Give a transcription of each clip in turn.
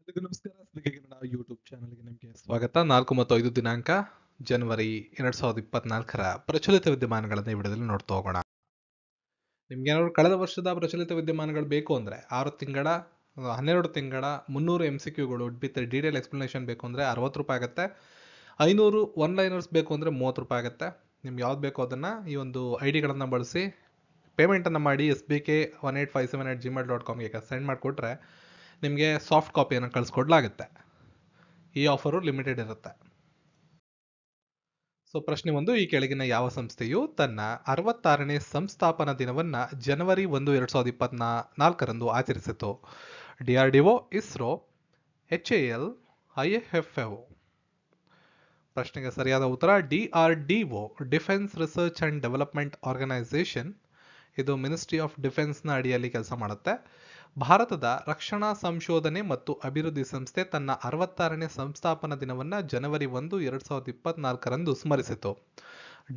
ಎಲ್ರಿಗೂ ನಮಸ್ಕಾರ. ಸಿದ್ದಿಗೆ ಕನ್ನಡ ಯೂಟ್ಯೂಬ್ ಚಾನಲ್ಗೆ ನಿಮಗೆ ಸ್ವಾಗತ. 4 ಮತ್ತು 5 ದಿನಾಂಕ ಜನವರಿ 2024ರ ಪ್ರಚಲಿತ ವಿದ್ಯಮಾನಗಳನ್ನು ಈ ವಿಡಿಯೋದಲ್ಲಿ ನೋಡ್ತಾ ಹೋಗೋಣ. ನಿಮ್ಗೆ ಏನಾದ್ರು ಕಳೆದ ವರ್ಷದ ಪ್ರಚಲಿತ ವಿದ್ಯಮಾನಗಳು ಬೇಕು ಅಂದ್ರೆ 6 ತಿಂಗಳ 12 ತಿಂಗಳ 300 MCQಗಳು ವಿತ್ ಡೀಟೇಲ್ ಎಕ್ಸ್ಪ್ಲನೇಷನ್ ಬೇಕು ಅಂದ್ರೆ 60 ರೂಪಾಯಿ ಆಗುತ್ತೆ. 500 ಒನ್ ಲೈನರ್ಸ್ ಬೇಕು ಅಂದ್ರೆ 30 ರೂಪಾಯಿ ಆಗುತ್ತೆ. ನಿಮ್ಗೆ ಯಾವ್ದು ಬೇಕೋ ಅದನ್ನ ಈ ಒಂದು ಐಡಿಗಳನ್ನು ಬಳಸಿ ಪೇಮೆಂಟನ್ನು ಮಾಡಿ sbk1857@gmail.comಗೆ ಸೆಂಡ್ ಮಾಡಿಕೊಟ್ರೆ ನಿಮಗೆ ಸಾಫ್ಟ್ ಕಾಪಿಯನ್ನು ಕಳಿಸ್ಕೊಡ್ಲಾಗುತ್ತೆ. ಈ ಆಫರು ಲಿಮಿಟೆಡ್ ಇರುತ್ತೆ. ಸೊ ಪ್ರಶ್ನೆ 1, ಈ ಕೆಳಗಿನ ಯಾವ ಸಂಸ್ಥೆಯು ತನ್ನ 66ನೇ ಸಂಸ್ಥಾಪನಾ ದಿನವನ್ನ ಜನವರಿ 1, 2024ರಂದು ಆಚರಿಸಿತು? DRDO, ISRO, HAL, IFFO. ಪ್ರಶ್ನೆಗೆ ಸರಿಯಾದ ಉತ್ತರ DRDO, defence research and development organisation. ಇದು ಮಿನಿಸ್ಟ್ರಿ ಆಫ್ ಡಿಫೆನ್ಸ್ನ ಅಡಿಯಲ್ಲಿ ಕೆಲಸ ಮಾಡುತ್ತೆ. ಭಾರತದ ರಕ್ಷಣಾ ಸಂಶೋಧನೆ ಮತ್ತು ಅಭಿವೃದ್ಧಿ ಸಂಸ್ಥೆ ತನ್ನ 66ನೇ ಸಂಸ್ಥಾಪನಾ ದಿನವನ್ನು ಜನವರಿ 1, 2024ರಂದು ಸ್ಮರಿಸಿತು.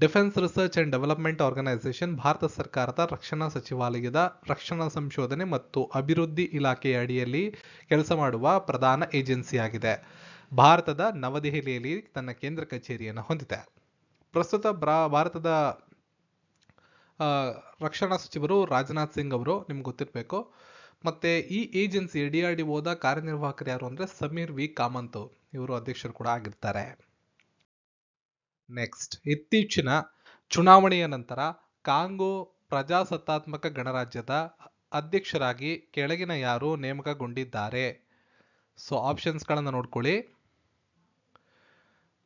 Defence research and development organisation Bharat ಸರ್ಕಾರದ ರಕ್ಷಣಾ ಸಚಿವಾಲಯದ ರಕ್ಷಣಾ ಸಂಶೋಧನೆ ಮತ್ತು ಅಭಿವೃದ್ಧಿ ಇಲಾಖೆಯ ಅಡಿಯಲ್ಲಿ ಕೆಲಸ ಮಾಡುವ ಪ್ರಧಾನ ಏಜೆನ್ಸಿಯಾಗಿದೆ. ಭಾರತದ ನವದೆಹಲಿಯಲ್ಲಿ ತನ್ನ ಕೇಂದ್ರ ಕಚೇರಿಯನ್ನು ಹೊಂದಿದೆ. ಪ್ರಸ್ತುತ ಭಾರತದ ರಕ್ಷಣಾ ಸಚಿವರು ರಾಜನಾಥ್ ಸಿಂಗ್ ಅವರು, ನಿಮ್ಗೆ ಗೊತ್ತಿರಬೇಕು. ಮತ್ತೆ ಈ ಏಜೆನ್ಸಿ DRDOದ ಕಾರ್ಯನಿರ್ವಾಹಕರು ಯಾರು ಅಂದ್ರೆ ಸಮೀರ್ ವಿ ಕಾಮತ್, ಇವರು ಅಧ್ಯಕ್ಷರು ಕೂಡ ಆಗಿರ್ತಾರೆ. ನೆಕ್ಸ್ಟ್, ಇತ್ತೀಚಿನ ಚುನಾವಣೆಯ ನಂತರ ಕಾಂಗೋ ಪ್ರಜಾಸತ್ತಾತ್ಮಕ ಗಣರಾಜ್ಯದ ಅಧ್ಯಕ್ಷರಾಗಿ ಕೆಳಗಿನ ಯಾರು ನೇಮಕಗೊಂಡಿದ್ದಾರೆ? ಸೊ ಆಪ್ಷನ್ಸ್ಗಳನ್ನು ನೋಡ್ಕೊಳ್ಳಿ.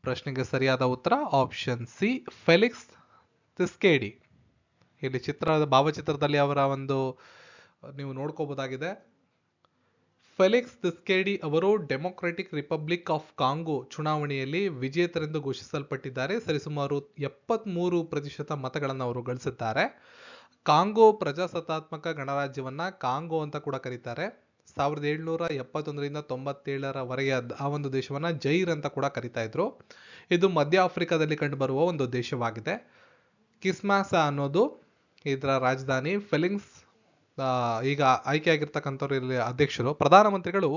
ಪ್ರಶ್ನೆಗೆ ಸರಿಯಾದ ಉತ್ತರ ಆಪ್ಷನ್ ಸಿ, ಫೆಲಿಕ್ಸ್ ತಿಸ್ಕೇಡಿ. ಇಲ್ಲಿ ಭಾವಚಿತ್ರದಲ್ಲಿ ಅವರ ಒಂದು ನೀವು ನೋಡ್ಕೋಬಹುದಾಗಿದೆ. ಫೆಲಿಕ್ಸ್ ತಿಸ್ಕೇಡಿ ಅವರು ಡೆಮೊಕ್ರೆಟಿಕ್ ರಿಪಬ್ಲಿಕ್ ಆಫ್ ಕಾಂಗೋ ಚುನಾವಣೆಯಲ್ಲಿ ವಿಜೇತರೆಂದು ಘೋಷಿಸಲ್ಪಟ್ಟಿದ್ದಾರೆ. ಸರಿಸುಮಾರು 73% ಮತಗಳನ್ನು ಅವರು ಗಳಿಸಿದ್ದಾರೆ. ಕಾಂಗೋ ಪ್ರಜಾಸತ್ತಾತ್ಮಕ ಗಣರಾಜ್ಯವನ್ನ ಕಾಂಗೋ ಅಂತ ಕೂಡ ಕರೀತಾರೆ. 1771ರಿಂದ 97ರವರೆಗೆ ಆ ಒಂದು ದೇಶವನ್ನ ಜೈರ್ ಅಂತ ಕೂಡ ಕರೀತಾ ಇದ್ರು. ಇದು ಮಧ್ಯ ಆಫ್ರಿಕಾದಲ್ಲಿ ಕಂಡುಬರುವ ಒಂದು ದೇಶವಾಗಿದೆ. ಕಿಸ್ಮಾಸ ಅನ್ನೋದು ಇದರ ರಾಜಧಾನಿ. ಫೆಲಿಕ್ಸ್ ಈಗ ಆಯ್ಕೆಯಾಗಿರ್ತಕ್ಕಂಥವ್ರು ಇಲ್ಲಿ ಅಧ್ಯಕ್ಷರು. ಪ್ರಧಾನಮಂತ್ರಿಗಳು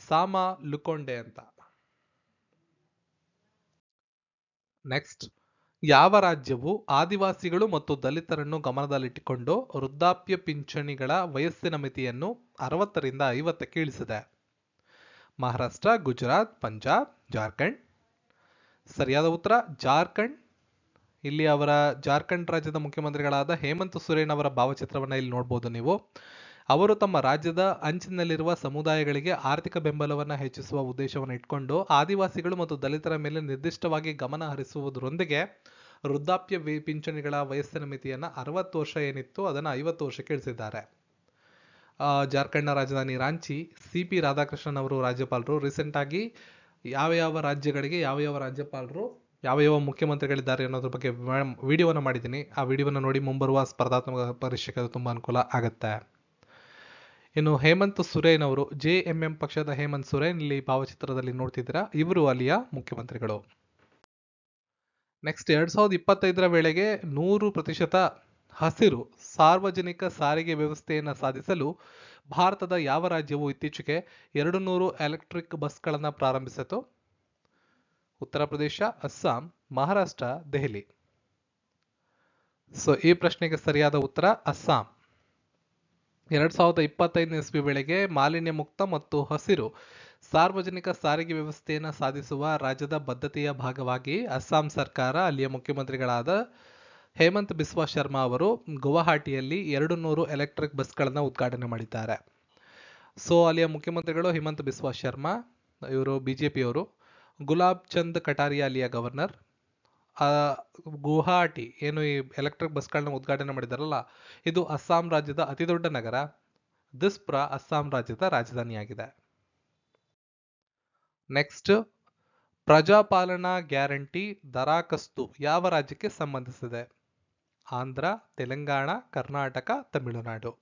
ಸಾಮಾ ಲುಕೊಂಡೆ ಅಂತ. ನೆಕ್ಸ್ಟ್, ಯಾವ ರಾಜ್ಯವು ಆದಿವಾಸಿಗಳು ಮತ್ತು ದಲಿತರನ್ನು ಗಮನದಲ್ಲಿಟ್ಟುಕೊಂಡು ವೃದ್ಧಾಪ್ಯ ಪಿಂಚಣಿಗಳ ವಯಸ್ಸಿನ ಮಿತಿಯನ್ನು 60ರಿಂದ 50ಕ್ಕೆ ಇಳಿಸಿದೆ? ಮಹಾರಾಷ್ಟ್ರ, ಗುಜರಾತ್, ಪಂಜಾಬ್, ಜಾರ್ಖಂಡ್. ಸರಿಯಾದ ಉತ್ತರ ಜಾರ್ಖಂಡ್. ಇಲ್ಲಿ ಅವರ ಜಾರ್ಖಂಡ್ ರಾಜ್ಯದ ಮುಖ್ಯಮಂತ್ರಿಗಳಾದ ಹೇಮಂತ್ ಸೊರೇನ್ ಅವರ ಭಾವಚಿತ್ರವನ್ನು ಇಲ್ಲಿ ನೋಡಬಹುದು ನೀವು. ಅವರು ತಮ್ಮ ರಾಜ್ಯದ ಅಂಚಿನಲ್ಲಿರುವ ಸಮುದಾಯಗಳಿಗೆ ಆರ್ಥಿಕ ಬೆಂಬಲವನ್ನು ಹೆಚ್ಚಿಸುವ ಉದ್ದೇಶವನ್ನು ಇಟ್ಕೊಂಡು ಆದಿವಾಸಿಗಳು ಮತ್ತು ದಲಿತರ ಮೇಲೆ ನಿರ್ದಿಷ್ಟವಾಗಿ ಗಮನ ಹರಿಸುವುದರೊಂದಿಗೆ ವೃದ್ಧಾಪ್ಯ ಪಿಂಚಣಿಗಳ ವಯಸ್ಸಿನ ಮಿತಿಯನ್ನು 60 ವರ್ಷ ಏನಿತ್ತು ಅದನ್ನು 50 ವರ್ಷಕ್ಕೆ ಇಳಿಸಿದ್ದಾರೆ. ಜಾರ್ಖಂಡ್ನ ರಾಜಧಾನಿ ರಾಂಚಿ. CP ರಾಧಾಕೃಷ್ಣನ್ ಅವರು ರಾಜ್ಯಪಾಲರು. ರೀಸೆಂಟ್ ಆಗಿ ಯಾವ ರಾಜ್ಯಗಳಿಗೆ ಯಾವ ರಾಜ್ಯಪಾಲರು ಯಾವ ಮುಖ್ಯಮಂತ್ರಿಗಳಿದ್ದಾರೆ ಅನ್ನೋದ್ರ ಬಗ್ಗೆ ವಿಡಿಯೋವನ್ನು ಮಾಡಿದ್ದೀನಿ. ಆ ವಿಡಿಯೋವನ್ನು ನೋಡಿ ಮುಂಬರುವ ಸ್ಪರ್ಧಾತ್ಮಕ ಪರೀಕ್ಷೆಗೆ ತುಂಬಾ ಅನುಕೂಲ ಆಗುತ್ತೆ. ಇನ್ನು ಹೇಮಂತ್ ಸೊರೇನ್ ಅವರು, JMM ಪಕ್ಷದ ಹೇಮಂತ್ ಸೊರೇನ್ ಇಲ್ಲಿ ಭಾವಚಿತ್ರದಲ್ಲಿ ನೋಡ್ತಿದ್ದೀರಾ, ಇವರು ಅಲ್ಲಿಯ ಮುಖ್ಯಮಂತ್ರಿಗಳು. ನೆಕ್ಸ್ಟ್, 2025ರ ವೇಳೆಗೆ 100% ಹಸಿರು ಸಾರ್ವಜನಿಕ ಸಾರಿಗೆ ವ್ಯವಸ್ಥೆಯನ್ನು ಸಾಧಿಸಲು ಭಾರತದ ಯಾವ ರಾಜ್ಯವು ಇತ್ತೀಚೆಗೆ 200 ಎಲೆಕ್ಟ್ರಿಕ್ ಬಸ್ಗಳನ್ನು ಪ್ರಾರಂಭಿಸಿತು? ಉತ್ತರ ಪ್ರದೇಶ, ಅಸ್ಸಾಂ, ಮಹಾರಾಷ್ಟ್ರ, ದೆಹಲಿ. ಸೊ ಈ ಪ್ರಶ್ನೆಗೆ ಸರಿಯಾದ ಉತ್ತರ ಅಸ್ಸಾಂ. 2025ನೇ ಇಸ್ವಿ ವೇಳೆಗೆ ಮಾಲಿನ್ಯ ಮುಕ್ತ ಮತ್ತು ಹಸಿರು ಸಾರ್ವಜನಿಕ ಸಾರಿಗೆ ವ್ಯವಸ್ಥೆಯನ್ನು ಸಾಧಿಸುವ ರಾಜ್ಯದ ಬದ್ಧತೆಯ ಭಾಗವಾಗಿ ಅಸ್ಸಾಂ ಸರ್ಕಾರ ಅಲ್ಲಿಯ ಮುಖ್ಯಮಂತ್ರಿಗಳಾದ ಹೇಮಂತ್ ಬಿಸ್ವಾ ಶರ್ಮಾ ಅವರು ಗುವಾಹಟಿಯಲ್ಲಿ 200 ಎಲೆಕ್ಟ್ರಿಕ್ ಬಸ್ಗಳನ್ನು ಉದ್ಘಾಟನೆ ಮಾಡಿದ್ದಾರೆ. ಸೊ ಅಲ್ಲಿಯ ಮುಖ್ಯಮಂತ್ರಿಗಳು ಹೇಮಂತ್ ಬಿಸ್ವಾ ಶರ್ಮಾ, ಇವರು BJP ಅವರು. ಗುಲಾಬ್ ಚಂದ್ ಕಟಾರಿಯಾ ಅಲ್ಲಿಯ ಗವರ್ನರ್. ಗುವಾಹಟಿ ಏನು ಈ ಎಲೆಕ್ಟ್ರಿಕ್ ಬಸ್ಗಳನ್ನ ಉದ್ಘಾಟನೆ ಮಾಡಿದಾರಲ್ಲ, ಇದು ಅಸ್ಸಾಂ ರಾಜ್ಯದ ಅತಿ ದೊಡ್ಡ ನಗರ. ದಿಸ್ಪುರ ಅಸ್ಸಾಂ ರಾಜ್ಯದ ರಾಜಧಾನಿಯಾಗಿದೆ. ನೆಕ್ಸ್ಟ್, ಪ್ರಜಾಪಾಲನಾ ಗ್ಯಾರಂಟಿ ದರಾಖಸ್ತು ಯಾವ ರಾಜ್ಯಕ್ಕೆ ಸಂಬಂಧಿಸಿದೆ? ಆಂಧ್ರ, ತೆಲಂಗಾಣ, ಕರ್ನಾಟಕ, ತಮಿಳುನಾಡು.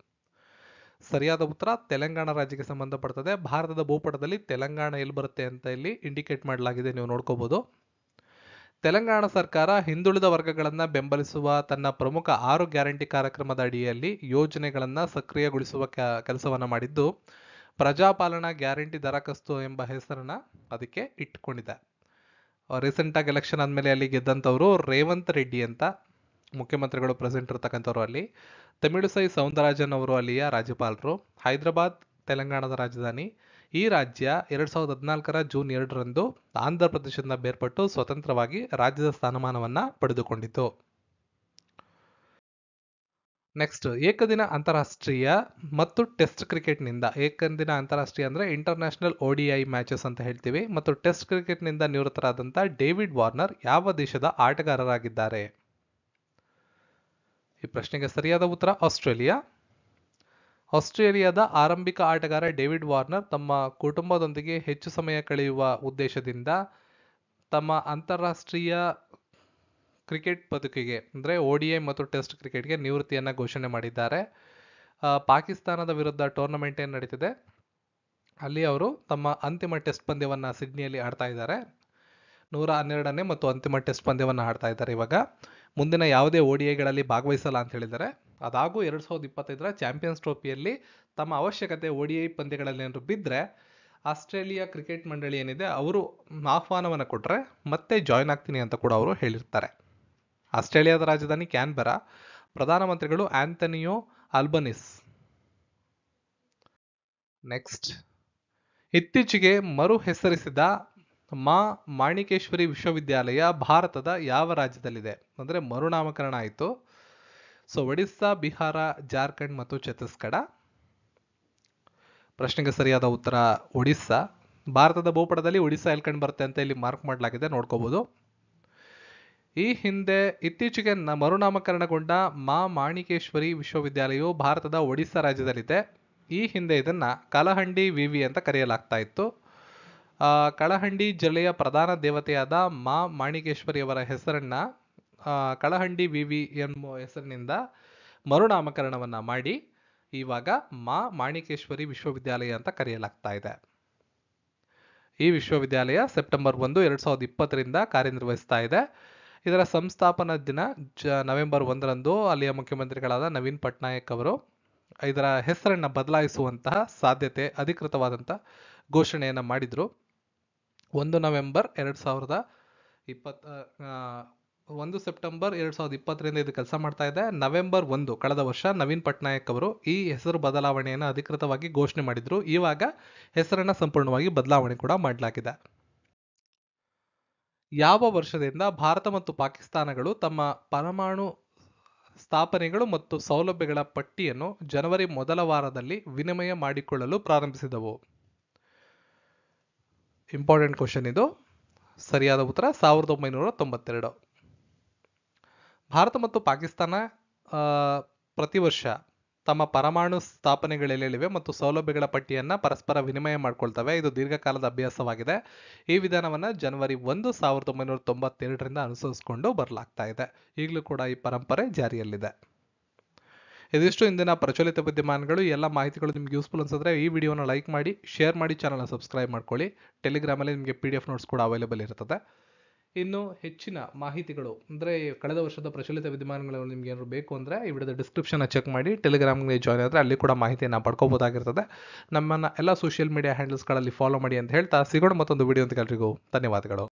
ಸರಿಯಾದ ಉತ್ತರ ತೆಲಂಗಾಣ ರಾಜ್ಯಕ್ಕೆ ಸಂಬಂಧಪಡ್ತದೆ. ಭಾರತದ ಭೂಪಟದಲ್ಲಿ ತೆಲಂಗಾಣ ಎಲ್ಲಿ ಬರುತ್ತೆ ಅಂತ ಇಲ್ಲಿ ಇಂಡಿಕೇಟ್ ಮಾಡಲಾಗಿದೆ, ನೀವು ನೋಡ್ಕೋಬಹುದು. ತೆಲಂಗಾಣ ಸರ್ಕಾರ ಹಿಂದುಳಿದ ವರ್ಗಗಳನ್ನು ಬೆಂಬಲಿಸುವ ತನ್ನ ಪ್ರಮುಖ 6 ಗ್ಯಾರಂಟಿ ಕಾರ್ಯಕ್ರಮದ ಅಡಿಯಲ್ಲಿ ಯೋಜನೆಗಳನ್ನು ಸಕ್ರಿಯಗೊಳಿಸುವ ಕೆಲಸವನ್ನು ಮಾಡಿದ್ದು, ಪ್ರಜಾಪಾಲನಾ ಗ್ಯಾರಂಟಿ ದರಖಾಸ್ತು ಎಂಬ ಹೆಸರನ್ನ ಅದಕ್ಕೆ ಇಟ್ಕೊಂಡಿದೆ. ರೀಸೆಂಟಾಗಿ ಎಲೆಕ್ಷನ್ ಆದಮೇಲೆ ಅಲ್ಲಿ ಗೆದ್ದಂಥವ್ರು ರೇವಂತ್ ರೆಡ್ಡಿ ಅಂತ ಮುಖ್ಯಮಂತ್ರಿಗಳು ಪ್ರೆಸೆಂಟ್ ಇರ್ತಕ್ಕಂಥವ್ರು ಅಲ್ಲಿ. ತಮಿಳುಸೈ ಸೌಂದರರಾಜನ್ ಅವರು ಅಲ್ಲಿಯ ರಾಜ್ಯಪಾಲರು. ಹೈದರಾಬಾದ್ ತೆಲಂಗಾಣದ ರಾಜಧಾನಿ. ಈ ರಾಜ್ಯ 2014 ಜೂನ್ 2 ಆಂಧ್ರ ಪ್ರದೇಶದಿಂದ ಬೇರ್ಪಟ್ಟು ಸ್ವತಂತ್ರವಾಗಿ ರಾಜ್ಯದ ಸ್ಥಾನಮಾನವನ್ನ ಪಡೆದುಕೊಂಡಿತು. ನೆಕ್ಸ್ಟ್, ಏಕದಿನ ಅಂತಾರಾಷ್ಟ್ರೀಯ ಮತ್ತು ಟೆಸ್ಟ್ ಕ್ರಿಕೆಟ್ನಿಂದ, ಏಕದಿನ ಅಂತಾರಾಷ್ಟ್ರೀಯ ಅಂದ್ರೆ ಇಂಟರ್ನ್ಯಾಷನಲ್ ODI ಮ್ಯಾಚಸ್ ಅಂತ ಹೇಳ್ತೀವಿ, ಮತ್ತು ಟೆಸ್ಟ್ ಕ್ರಿಕೆಟ್ನಿಂದ ನಿವೃತ್ತರಾದಂಥ ಡೇವಿಡ್ ವಾರ್ನರ್ ಯಾವ ದೇಶದ ಆಟಗಾರರಾಗಿದ್ದಾರೆ? ಈ ಪ್ರಶ್ನೆಗೆ ಸರಿಯಾದ ಉತ್ತರ ಆಸ್ಟ್ರೇಲಿಯಾ. ಆಸ್ಟ್ರೇಲಿಯಾದ ಆರಂಭಿಕ ಆಟಗಾರ ಡೇವಿಡ್ ವಾರ್ನರ್ ತಮ್ಮ ಕುಟುಂಬದೊಂದಿಗೆ ಹೆಚ್ಚು ಸಮಯ ಕಳೆಯುವ ಉದ್ದೇಶದಿಂದ ತಮ್ಮ ಅಂತಾರಾಷ್ಟ್ರೀಯ ಕ್ರಿಕೆಟ್ ಬದುಕಿಗೆ ಅಂದರೆ ODI ಮತ್ತು ಟೆಸ್ಟ್ ಕ್ರಿಕೆಟ್ಗೆ ನಿವೃತ್ತಿಯನ್ನು ಘೋಷಣೆ ಮಾಡಿದ್ದಾರೆ. ಪಾಕಿಸ್ತಾನದ ವಿರುದ್ಧ ಟೂರ್ನಮೆಂಟ್ ಏನು ನಡೀತಿದೆ ಅಲ್ಲಿ ಅವರು ತಮ್ಮ ಅಂತಿಮ ಟೆಸ್ಟ್ ಪಂದ್ಯವನ್ನು ಸಿಡ್ನಿಯಲ್ಲಿ ಆಡ್ತಾ ಇದ್ದಾರೆ. 112ನೇ ಮತ್ತು ಅಂತಿಮ ಟೆಸ್ಟ್ ಪಂದ್ಯವನ್ನು ಆಡ್ತಾ ಇದ್ದಾರೆ. ಇವಾಗ ಮುಂದಿನ ಯಾವುದೇ ODIಗಳಲ್ಲಿ ಭಾಗವಹಿಸಲ್ಲ ಅಂತ ಹೇಳಿದ್ದಾರೆ. ಅದಾಗೂ 2025 ಚಾಂಪಿಯನ್ಸ್ ಟ್ರೋಫಿಯಲ್ಲಿ ತಮ್ಮ ಅವಶ್ಯಕತೆ ODI ಪಂದ್ಯಗಳಲ್ಲಿ ಏನಾದ್ರು ಬಿದ್ದರೆ ಆಸ್ಟ್ರೇಲಿಯಾ ಕ್ರಿಕೆಟ್ ಮಂಡಳಿ ಏನಿದೆ ಅವರು ಆಹ್ವಾನವನ್ನು ಕೊಟ್ಟರೆ ಮತ್ತೆ ಜಾಯ್ನ್ ಆಗ್ತೀನಿ ಅಂತ ಕೂಡ ಅವರು ಹೇಳಿರ್ತಾರೆ. ಆಸ್ಟ್ರೇಲಿಯಾದ ರಾಜಧಾನಿ ಕ್ಯಾನ್ಬೆರಾ. ಪ್ರಧಾನಮಂತ್ರಿಗಳು ಆಂಥೋನಿಯೋ ಆಲ್ಬನೀಸ್. ನೆಕ್ಸ್ಟ್, ಇತ್ತೀಚೆಗೆ ಮರು ಹೆಸರಿಸಿದ ಮಾಣಿಕೇಶ್ವರಿ ವಿಶ್ವವಿದ್ಯಾಲಯ ಭಾರತದ ಯಾವ ರಾಜ್ಯದಲ್ಲಿದೆ? ಅಂದರೆ ಮರುನಾಮಕರಣ ಆಯಿತು. ಸೊ ಒಡಿಸ್ಸಾ, ಬಿಹಾರ, ಜಾರ್ಖಂಡ್ ಮತ್ತು ಛತ್ತೀಸ್ಗಢ. ಪ್ರಶ್ನೆಗೆ ಸರಿಯಾದ ಉತ್ತರ ಒಡಿಸ್ಸಾ. ಭಾರತದ ಭೂಪಟದಲ್ಲಿ ಒಡಿಸ್ಸಾ ಎಲ್ಲಿ ಕಂಡು ಬರುತ್ತೆ ಅಂತ ಇಲ್ಲಿ ಮಾರ್ಕ್ ಮಾಡಲಾಗಿದೆ, ನೋಡ್ಕೋಬಹುದು. ಈ ಹಿಂದೆ ಇತ್ತೀಚೆಗೆ ಮರುನಾಮಕರಣಗೊಂಡ ಮಾಣಿಕೇಶ್ವರಿ ವಿಶ್ವವಿದ್ಯಾಲಯವು ಭಾರತದ ಒಡಿಸ್ಸಾ ರಾಜ್ಯದಲ್ಲಿದೆ. ಈ ಹಿಂದೆ ಇದನ್ನ ಕಲಹಂಡಿ ವಿವಿ ಅಂತ ಕರೆಯಲಾಗ್ತಾ ಇತ್ತು. ಕಲಹಂಡಿ ಜಿಲ್ಲೆಯ ಪ್ರಧಾನ ದೇವತೆಯಾದ ಮಾಣಿಕೇಶ್ವರಿ ಅವರ ಹೆಸರನ್ನ ಕಲಹಂಡಿ ವಿವಿ ಎಂಬ ಹೆಸರಿನಿಂದ ಮರುನಾಮಕರಣವನ್ನ ಮಾಡಿ ಇವಾಗ ಮಾಣಿಕೇಶ್ವರಿ ವಿಶ್ವವಿದ್ಯಾಲಯ ಅಂತ ಕರೆಯಲಾಗ್ತಾ ಇದೆ. ಈ ವಿಶ್ವವಿದ್ಯಾಲಯ ಸೆಪ್ಟೆಂಬರ್ 1, 2020 ಕಾರ್ಯನಿರ್ವಹಿಸ್ತಾ ಇದೆ. ಇದರ ಸಂಸ್ಥಾಪನಾ ದಿನ ನವೆಂಬರ್ 1 ಅಲ್ಲಿಯ ಮುಖ್ಯಮಂತ್ರಿಗಳಾದ ನವೀನ್ ಪಟ್ನಾಯಕ್ ಅವರು ಇದರ ಹೆಸರನ್ನ ಬದಲಾಯಿಸುವಂತಹ ಸಾಧ್ಯತೆ ಅಧಿಕೃತವಾದಂಥ ಘೋಷಣೆಯನ್ನು ಮಾಡಿದ್ರು. 1 ಸೆಪ್ಟೆಂಬರ್ 2020 ಇದು ಕೆಲಸ ಮಾಡ್ತಾ ಇದೆ. ನವೆಂಬರ್ 1 ಕಳೆದ ವರ್ಷ ನವೀನ್ ಪಟ್ನಾಯಕ್ ಅವರು ಈ ಹೆಸರು ಬದಲಾವಣೆಯನ್ನು ಅಧಿಕೃತವಾಗಿ ಘೋಷಣೆ ಮಾಡಿದ್ರು. ಇವಾಗ ಹೆಸರನ್ನ ಸಂಪೂರ್ಣವಾಗಿ ಬದಲಾವಣೆ ಕೂಡ ಮಾಡಲಾಗಿದೆ. ಯಾವ ವರ್ಷದಿಂದ ಭಾರತ ಮತ್ತು ಪಾಕಿಸ್ತಾನಗಳು ತಮ್ಮ ಪರಮಾಣು ಸ್ಥಾಪನೆಗಳು ಮತ್ತು ಸೌಲಭ್ಯಗಳ ಪಟ್ಟಿಯನ್ನು ಜನವರಿ ಮೊದಲ ವಾರದಲ್ಲಿ ವಿನಿಮಯ ಮಾಡಿಕೊಳ್ಳಲು ಪ್ರಾರಂಭಿಸಿದವು? ಇಂಪಾರ್ಟೆಂಟ್ ಕ್ವಶನ್ ಇದು. ಸರಿಯಾದ ಉತ್ತರ 1992. ಭಾರತ ಮತ್ತು ಪಾಕಿಸ್ತಾನ ಪ್ರತಿ ವರ್ಷ ತಮ್ಮ ಪರಮಾಣು ಸ್ಥಾಪನೆಗಳೆಲ್ಲಿವೆ ಮತ್ತು ಸೌಲಭ್ಯಗಳ ಪಟ್ಟಿಯನ್ನು ಪರಸ್ಪರ ವಿನಿಮಯ ಮಾಡಿಕೊಳ್ತವೆ. ಇದು ದೀರ್ಘಕಾಲದ ಅಭ್ಯಾಸವಾಗಿದೆ. ಈ ವಿಧಾನವನ್ನು ಜನವರಿ 1, 1992 ಅನುಸರಿಸಿಕೊಂಡು ಬರಲಾಗ್ತಾ ಇದೆ. ಈಗಲೂ ಕೂಡ ಈ ಪರಂಪರೆ ಜಾರಿಯಲ್ಲಿದೆ. ಇದಿಷ್ಟು ಇಂದಿನ ಪ್ರಚಲಿತ ವಿದ್ಯಮಾನಗಳು. ಎಲ್ಲ ಮಾಹಿತಿಗಳು ನಿಮ್ಗೆ ಯೂಸ್ಫುಲ್ ಅನ್ಸಿದ್ರೆ ಈ ವಿಡಿಯೋನ ಲೈಕ್ ಮಾಡಿ, ಶೇರ್ ಮಾಡಿ, ಚಾನಲ್ನ ಸಬ್ಸ್ಕ್ರೈಬ್ ಮಾಡ್ಕೊಳ್ಳಿ. ಟೆಲಿಗ್ರಾಮಲ್ಲಿ ನಿಮಗೆ PDF ನೋಟ್ಸ್ ಕೂಡ ಅವೈಲೇಬಲ್ ಇರ್ತದೆ. ಇನ್ನು ಹೆಚ್ಚಿನ ಮಾಹಿತಿಗಳು ಅಂದರೆ ಕಳೆದ ವರ್ಷದ ಪ್ರಚಲಿತ ವಿದ್ಯಮಾನಗಳು ನಿಮ್ಗೆ ಏನಾದ್ರು ಬೇಕು ಅಂದರೆ ಈ ವಿಡಿಯೋದ ಡಿಸ್ಕ್ರಿಪ್ಷನ್ ಚೆಕ್ ಮಾಡಿ ಟೆಲಿಗ್ರಾಮ್ಗೆ ಜಾಯ್ನ್ ಆದರೆ ಅಲ್ಲಿ ಕೂಡ ಮಾಹಿತಿಯನ್ನು ಪಡ್ಕೋಬೋದಾಗಿರ್ತದೆ. ನಮ್ಮನ್ನು ಎಲ್ಲ ಸೋಷಿಯಲ್ ಮೀಡಿಯಾ ಹ್ಯಾಂಡಲ್ಸ್ಗಳಲ್ಲಿ ಫಾಲೋ ಮಾಡಿ ಅಂತ ಹೇಳ್ತಾ ಸಿಗೋಣ ಮತ್ತೊಂದು ವಿಡಿಯೋ ಅಂತ. ಎಲ್ರಿಗೂ ಧನ್ಯವಾದಗಳು.